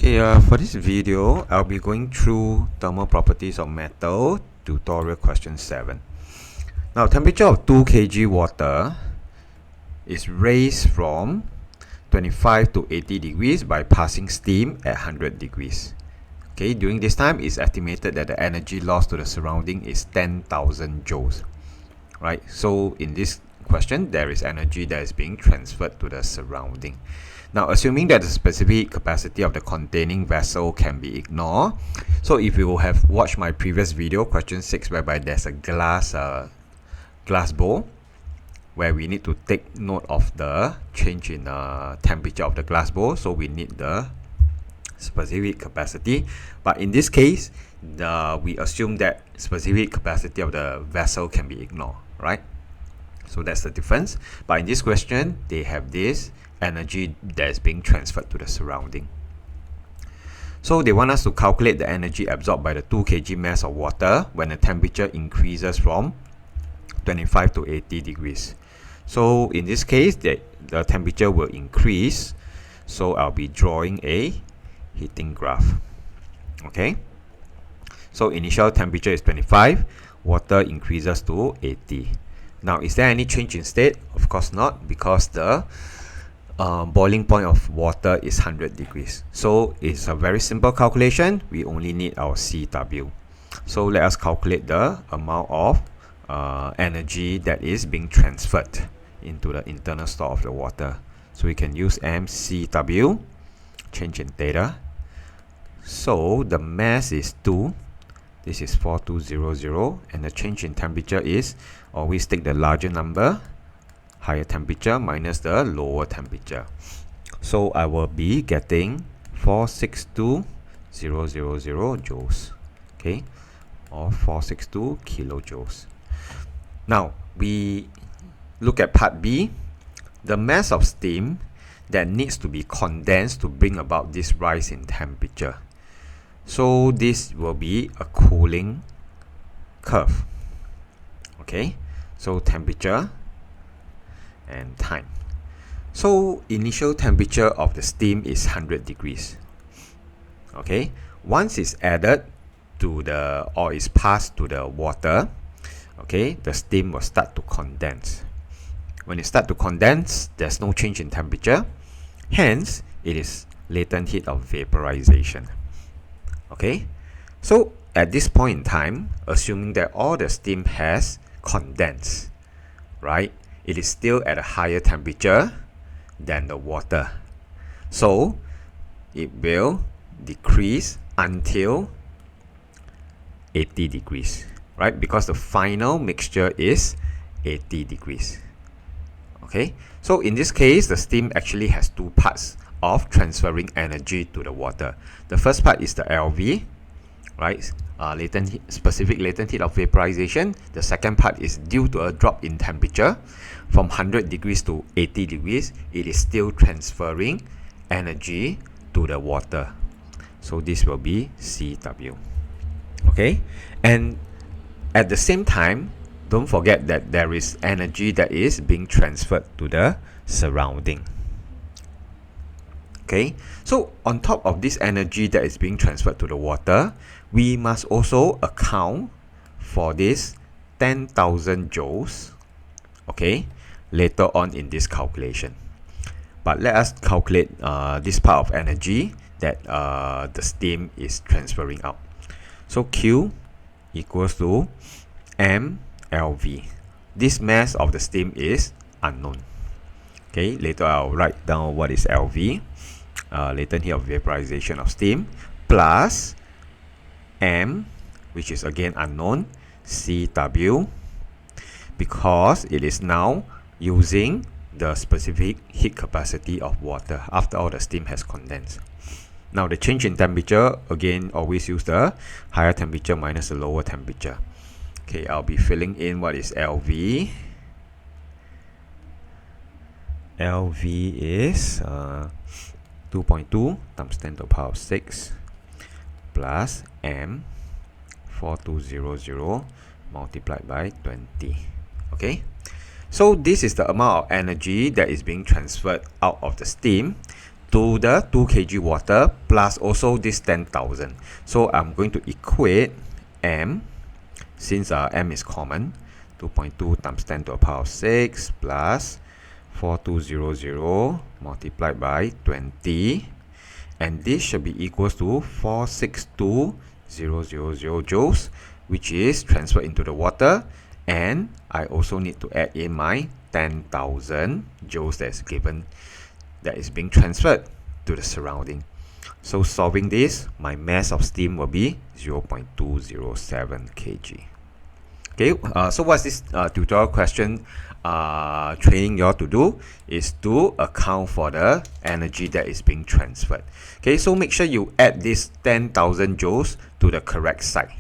For this video, I'll be going through thermal properties of metal, tutorial question 7. Now, temperature of 2 kg water is raised from 25 to 80 degrees by passing steam at 100 degrees. Okay, during this time, it's estimated that the energy lost to the surrounding is 10,000 joules. Right, so in this question, there is energy that is being transferred to the surrounding. Now, assuming that the specific capacity of the containing vessel can be ignored, so if you have watched my previous video, question 6, whereby there's a glass bowl, where we need to take note of the change in temperature of the glass bowl, so we need the specific capacity. But in this case, we assume that specific capacity of the vessel can be ignored, right? So that's the difference. But in this question, they have this energy that is being transferred to the surrounding. So they want us to calculate the energy absorbed by the 2 kg mass of water when the temperature increases from 25 to 80 degrees. So in this case, the temperature will increase. So I'll be drawing a heating graph. Okay. So initial temperature is 25, water increases to 80. Now, is there any change in state? Of course not, because the boiling point of water is 100 degrees. So it's a very simple calculation. We only need our CW. So let us calculate the amount of energy that is being transferred into the internal store of the water. So we can use mCW, change in theta. So the mass is 2. This is 4200, and the change in temperature is, always take the larger number, higher temperature minus the lower temperature. So I will be getting 462000 joules, okay, or 462 kilojoules. Now we look at part B, the mass of steam that needs to be condensed to bring about this rise in temperature. So this will be a cooling curve. Okay, so temperature and time. So initial temperature of the steam is 100 degrees. Okay, once it's added to or is passed to the water, okay, the steam will start to condense. When it starts to condense, there's no change in temperature. Hence, it is latent heat of vaporization. Okay, so at this point in time, assuming that all the steam has condensed, right, it is still at a higher temperature than the water. So it will decrease until 80 degrees, right? Because the final mixture is 80 degrees. Okay, so in this case, the steam actually has two parts of transferring energy to the water. The first part is the LV, right? Specific latent heat of vaporization. The second part is due to a drop in temperature from 100 degrees to 80 degrees. It is still transferring energy to the water. So this will be CW. Okay, and at the same time, don't forget that there is energy that is being transferred to the surrounding. Okay, so on top of this energy that is being transferred to the water, we must also account for this 10,000 joules, okay, later on in this calculation. But let us calculate this part of energy that the steam is transferring out. So Q equals to mLV. This mass of the steam is unknown. Okay, later I'll write down what is LV. Latent heat of vaporization of steam, plus M, which is again unknown, CW, because it is now using the specific heat capacity of water after all the steam has condensed. Now the change in temperature, again always use the higher temperature minus the lower temperature. Okay, I'll be filling in what is LV. LV is 2.2 times 10 to the power of 6 plus M 4200 multiplied by 20. Okay, so this is the amount of energy that is being transferred out of the steam to the 2 kg water plus also this 10,000. So I'm going to equate M, since M is common, 2.2 times 10 to the power of 6 plus 4200 multiplied by 20, and this should be equals to 462,000 joules, which is transferred into the water, and I also need to add in my 10,000 joules that's given, that is being transferred to the surrounding. So solving this, my mass of steam will be 0.207 kg. Okay, so what's this tutorial question training you all to do is to account for the energy that is being transferred. Okay, so make sure you add this 10,000 joules to the correct side.